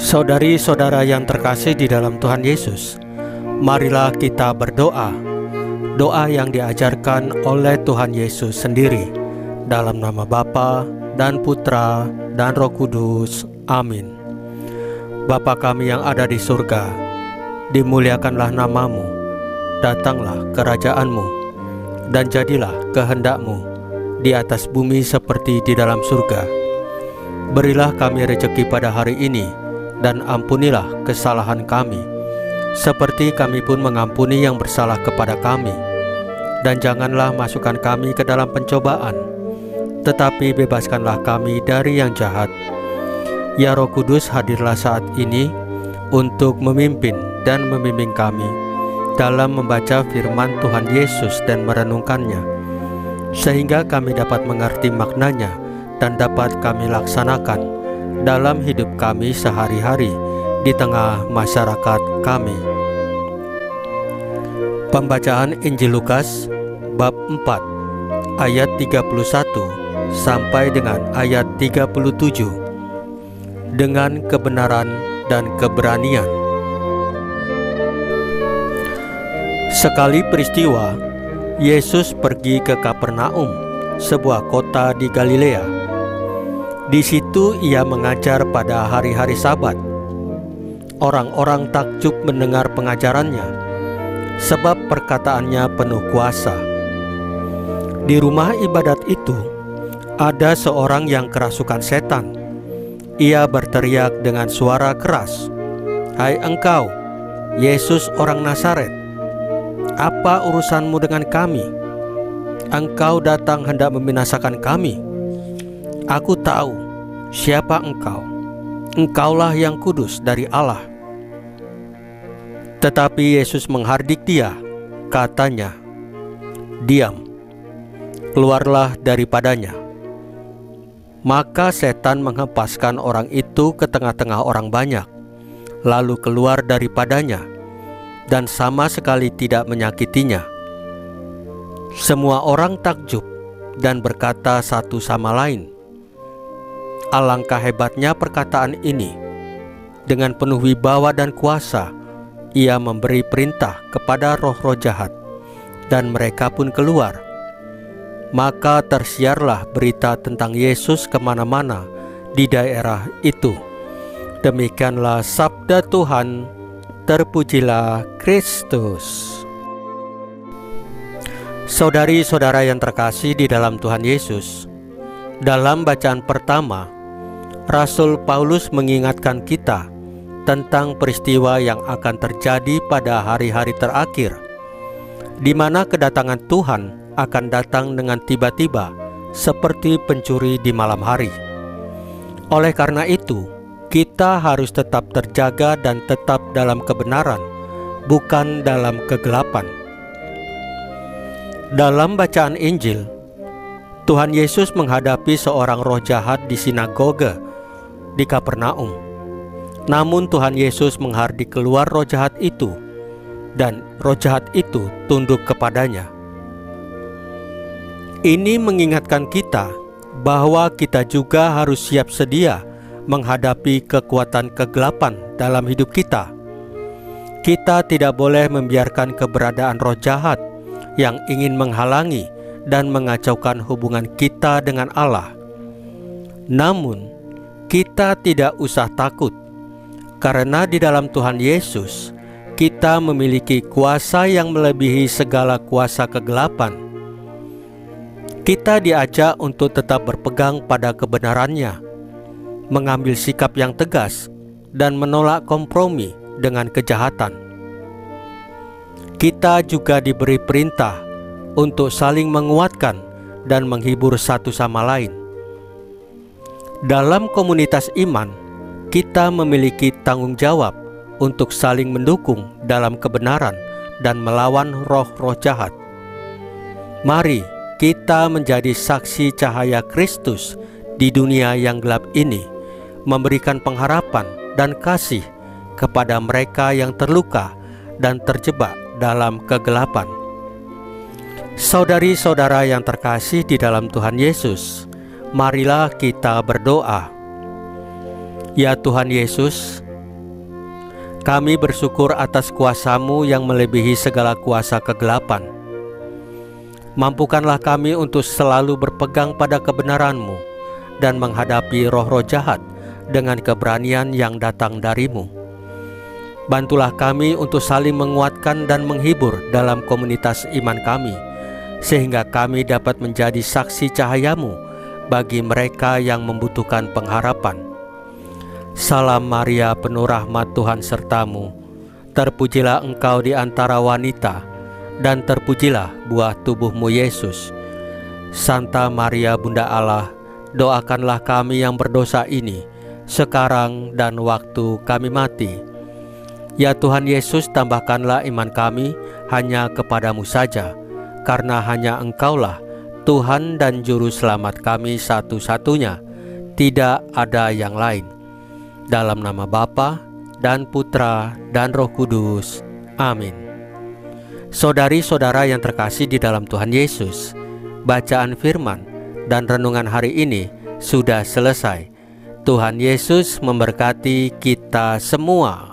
Saudari-saudara yang terkasih di dalam Tuhan Yesus, marilah kita berdoa. Doa yang diajarkan oleh Tuhan Yesus sendiri, dalam nama Bapa dan Putra dan Roh Kudus. Amin. Bapa kami yang ada di surga, dimuliakanlah namamu, datanglah kerajaanmu, dan jadilah kehendak-Mu di atas bumi seperti di dalam surga. Berilah kami rezeki pada hari ini, dan ampunilah kesalahan kami, seperti kami pun mengampuni yang bersalah kepada kami. Dan janganlah masukkan kami ke dalam pencobaan, tetapi bebaskanlah kami dari yang jahat. Ya Roh Kudus, hadirlah saat ini untuk memimpin dan membimbing kami dalam membaca firman Tuhan Yesus dan merenungkannya, sehingga kami dapat mengerti maknanya dan dapat kami laksanakan dalam hidup kami sehari-hari di tengah masyarakat kami. Pembacaan Injil Lukas bab 4 ayat 31 sampai dengan ayat 37. Dengan kebenaran dan keberanian. Sekali peristiwa, Yesus pergi ke Kapernaum, sebuah kota di Galilea. Di situ ia mengajar pada hari-hari Sabat. Orang-orang takjub mendengar pengajarannya, sebab perkataannya penuh kuasa. Di rumah ibadat itu ada seorang yang kerasukan setan. Ia berteriak dengan suara keras, "Hai engkau, Yesus orang Nazaret, apa urusanmu dengan kami? Engkau datang hendak membinasakan kami. Aku tahu siapa engkau. Engkaulah yang kudus dari Allah." Tetapi Yesus menghardik dia, katanya, "Diam, keluarlah daripadanya." Maka setan menghempaskan orang itu ke tengah-tengah orang banyak, lalu keluar daripadanya, dan sama sekali tidak menyakitinya. Semua orang takjub dan berkata satu sama lain, "Alangkah hebatnya perkataan ini. Dengan penuh wibawa dan kuasa, ia memberi perintah kepada roh-roh jahat, dan mereka pun keluar." Maka tersiarlah berita tentang Yesus kemana-mana di daerah itu. Demikianlah sabda Tuhan. Terpujilah Kristus. Saudari-saudara yang terkasih di dalam Tuhan Yesus, dalam bacaan pertama, Rasul Paulus mengingatkan kita tentang peristiwa yang akan terjadi pada hari-hari terakhir, di mana kedatangan Tuhan akan datang dengan tiba-tiba seperti pencuri di malam hari. Oleh karena itu, kita harus tetap terjaga dan tetap dalam kebenaran, bukan dalam kegelapan. Dalam bacaan Injil, Tuhan Yesus menghadapi seorang roh jahat di sinagoge di Kapernaum. Namun Tuhan Yesus menghardik keluar roh jahat itu, dan roh jahat itu tunduk kepadanya. Ini mengingatkan kita bahwa kita juga harus siap sedia menghadapi kekuatan kegelapan dalam hidup kita. Kita tidak boleh membiarkan keberadaan roh jahat yang ingin menghalangi dan mengacaukan hubungan kita dengan Allah. Namun, kita tidak usah takut, karena di dalam Tuhan Yesus, kita memiliki kuasa yang melebihi segala kuasa kegelapan. Kita diajak untuk tetap berpegang pada kebenarannya, mengambil sikap yang tegas, dan menolak kompromi dengan kejahatan. Kita juga diberi perintah untuk saling menguatkan dan menghibur satu sama lain. Dalam komunitas iman, kita memiliki tanggung jawab untuk saling mendukung dalam kebenaran dan melawan roh-roh jahat. Mari kita menjadi saksi cahaya Kristus di dunia yang gelap ini, memberikan pengharapan dan kasih kepada mereka yang terluka dan terjebak dalam kegelapan. Saudari-saudara yang terkasih di dalam Tuhan Yesus, marilah kita berdoa. Ya Tuhan Yesus, Kami bersyukur atas kuasa-Mu yang melebihi segala kuasa kegelapan. Mampukanlah kami untuk selalu berpegang pada kebenaran-Mu dan menghadapi roh-roh jahat dengan keberanian yang datang dari-Mu. Bantulah kami untuk saling menguatkan dan menghibur dalam komunitas iman kami, sehingga kami dapat menjadi saksi cahaya-Mu bagi mereka yang membutuhkan pengharapan. Salam Maria, penuh rahmat, Tuhan serta-Mu. Terpujilah Engkau di antara wanita, dan terpujilah buah tubuh-Mu Yesus. Santa Maria Bunda Allah, doakanlah kami yang berdosa ini, sekarang dan waktu kami mati. Ya Tuhan Yesus, tambahkanlah iman kami hanya kepadamu saja, karena hanya Engkaulah Tuhan dan Juru Selamat kami satu-satunya, tidak ada yang lain. Dalam nama Bapa dan Putra dan Roh Kudus. Amin. Saudari-saudara yang terkasih di dalam Tuhan Yesus, bacaan firman dan renungan hari ini sudah selesai. Tuhan Yesus memberkati kita semua.